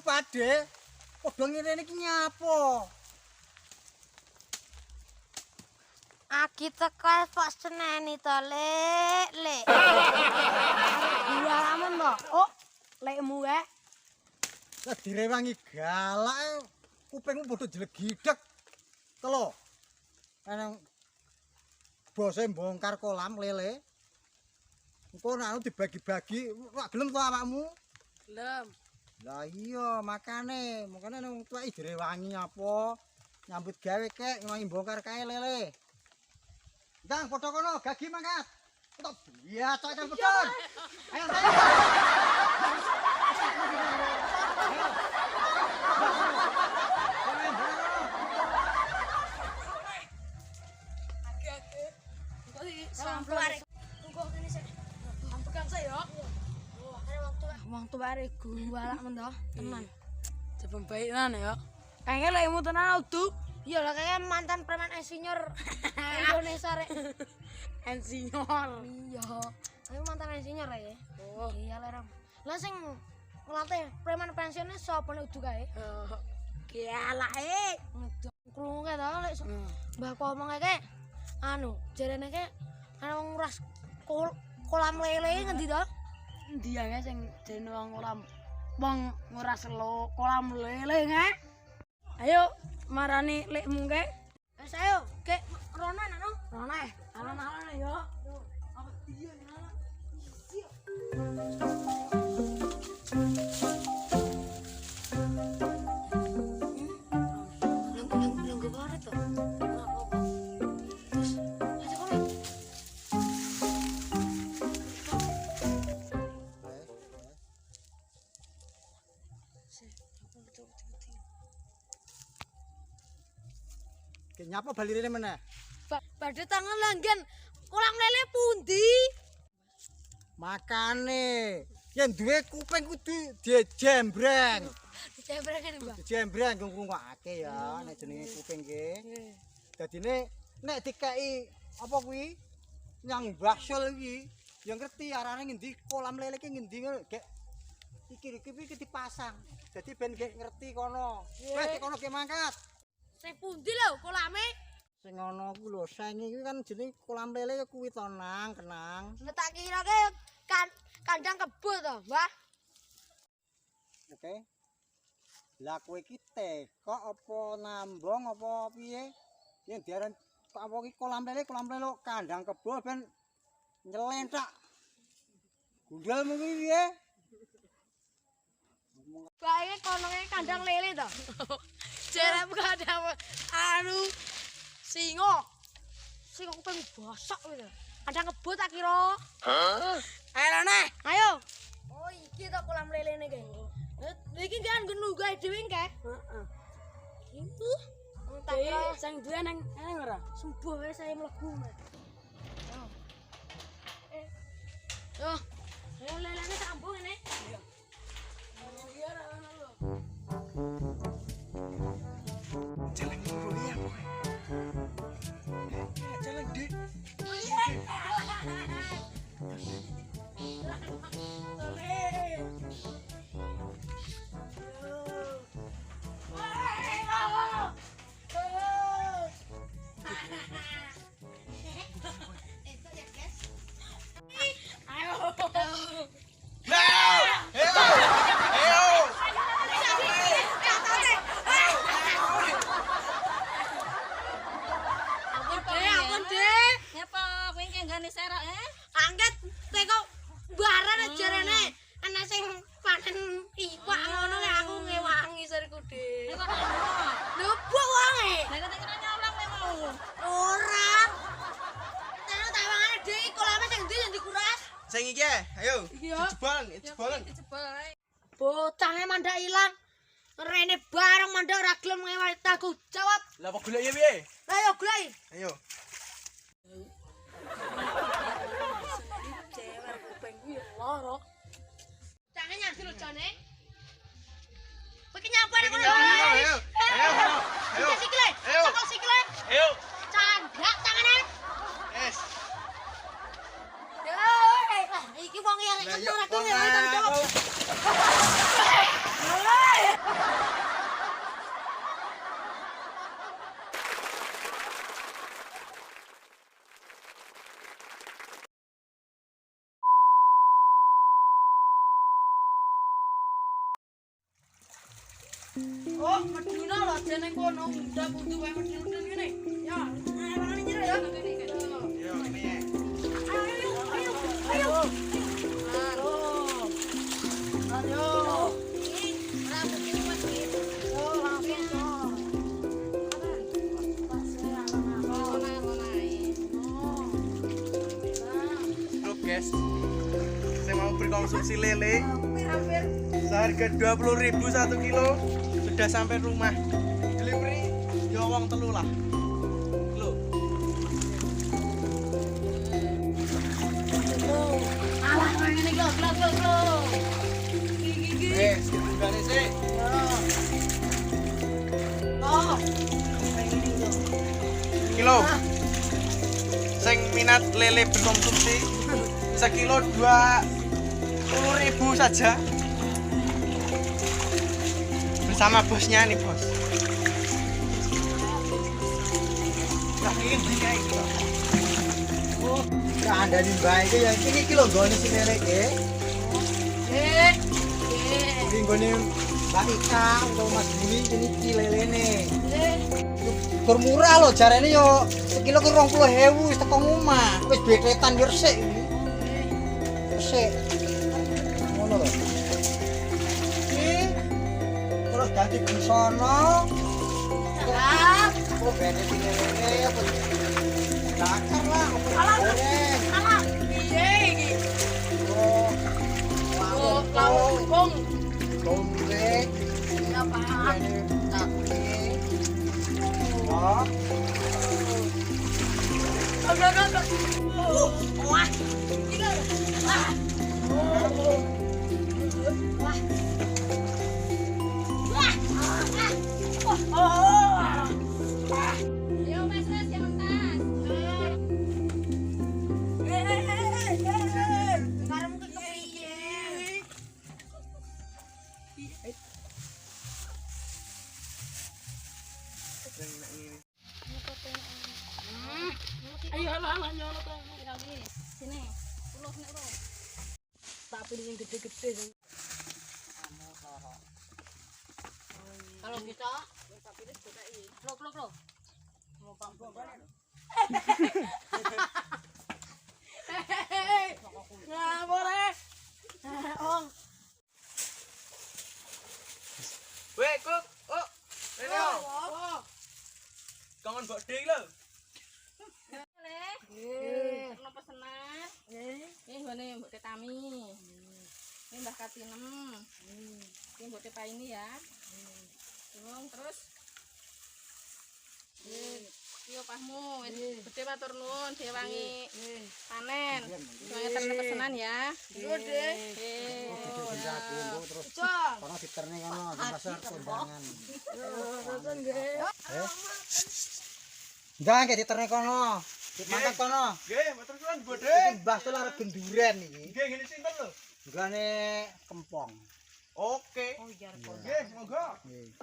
Pade. Padha ngene iki nyapa? Aki teko kok seneni to, Lek. Iya aman to. Oh, lekmu wae. Lah direwangi galak kupingmu padha jelegideg. Telo. Ana bose mbongkar kolam lele. Engko nek dibagi-bagi, ora gelem to awakmu? Gelem. Lah iya, makane wong tuwek direwangi apa? Nyambut gawe kek ngewangi bongkar kae lele. Ndang padha kono, gagi mangkat. Entuk biasa kan beton. Ayo, ayo. Wong tuware guwalak men to, tenan. Jebon baikan ya. Kayaknya lekmu tenan udu. Iya lah kayak mantan preman insinyur Indonesia rek. Insinyur. Iya. Aku mantan insinyur ya. Oh. Iya lah Ram. Lah sing ngelatih preman pensiunnya sapa nek udu kae? Kialake. Krungu kae to lek Mbah ngomong kae anu, jarene kae ana wong nguras kolam lele ngendi to? Endi ae sing jenenge wong nguras kolam lele nge. Ayo marani lekmu ke. Wes ayo, kek rono ana no. Rono alon-alon yo. Apa dia ngene? Lenggo bare to. Terus aja kono. Ki nyapa bali rene meneh? Badhe tangan langgan kolam lele pundi? Makane yen duwe kuping kudu dijembreng. Dicembrengane, Mbak. Dijembreng ngrungokake ya nek jenenge kuping ki. Dadine nek dikeki apa kuwi nyang Mbah Sul iki ya ngerti arane ngendi kolam lele ki ngendi gek iki dipasang. Dadi ben gek ngerti kono. Wes ki kono ki mangkat. Sing pundi lho kolame? Sing ana ku lho, sing iki kan jenenge kolam lele kuwi to nang, kenang. Nek tak kirake kandang kebo to, Mbah. Oke. Lah kowe iki teko apa nambong apa piye? Yen diaran apa iki kolam lele kandang kebo ben nyelentak. Gundalmu kuwi piye? Bae kononge kandang lele to. Jerem kadang anu singo. Sing kuping bosok kuwi to. Kandang kebo tak kira. Ayo neh. Ayo. Oh, iki to kolam lelene kae. Iki kan ngenu gawe dhewe kae. Heeh. Itu. Tak Iki kira sing duwe nang ora? sembuh wae saya mlebu. Yo. Yo lelene sambung ini. Jalan mulu ya, boy. Jalan di. Ampun, Dek. Ngapa kowe iki nggane serak Angkat teko baran jarene ana sing panen iwak ngono nek aku ngewangi sariku, Dek. Kok ngono? Lho, mbok wae. Lah kok kira nyolong kowe mau. Ora. Tenan tawangane Dek kolame sing ndi sing dikuras. Sing iki ayo. Iki yo. Jebolan. Jebol ae. Bocahe mandak ilang. Rene bareng mandak ora gelem ngewangi tanggung jawab. Lah kok golek ya piye? Lah yo glai. Ayo. Cewer kuping kuwi loro. Cange nyangsi lho jane. Kowe iki nyapa nek ngono. Ayo. Ayo. Sikile. Ayo. Cokol sikile. Ayo. Cangak tangane. Yes. Yo, iki wong yang Lah, ora wong tanggung jawab. aku. Oh, meduna lho jane kono udah butuh wae meduna ngene. Ya, ayo mana nyira ya. Yo, ini ya. Ayo. Ayo. Halo guys, saya mau berkonsumsi lele seharga 20.000 1 kilo, sudah sampai rumah. Delivery yo wong telu lah. Lho. Alah kowe ngene iki lho. Wes, gimana sih? Oh. Kilo. Sing minat lele berkonsumsi sekilo 20.000 saja. Bersama bosnya nih bos. Nah ini kayak gitu. Oh, kandhani Mbak iki ya iki lho nggone sing lele iki. Iki nggone Mbak Ika utawa Mas Bumi ini iki lelene. Gur murah lho jarene yo sekilo ki 20.000 wis teko omah. Wis betetan yo resik iki. Resik. Ngono lho. Iki terus ganti busono. Salah. Oh, bene sing lelene apa dakar lah apa goreng. Salah. Piye iki? Oh, Oh, lawung. Lombe. Ya paham. Ini kaki. Oh. Wah. Wah. Yo Mas Ras jangan tas. Sekarang ke kepiye? Ayo alah nyolot. Sini. Ulo nek ulo. Tapi yang gede-gede. Kalau kita lo. Nggak boleh. Ong. Weh, Kuk. Oh. Reno. Oh. Kangen Mbok Dik lho. Ono pesenan. Ini gone Mbok Tetami. Ini Mbah Katinem. Ini Mbok Tepa ini ya. Terus yo pahmu wis gede matur nuwun dewangi panen. Ngeten pesenan ya. Gede. Terus Cok. kono diterne kono di pasar kondangan. Jangan kayak diterne kono. Mangkat kono. Nggih, matur suwun Mbok Iki Dik. mbah tuh arep genduren iki. Nggih, ngene sinten lho? Gane kempong. Oke. Nggih, monggo. Nggih.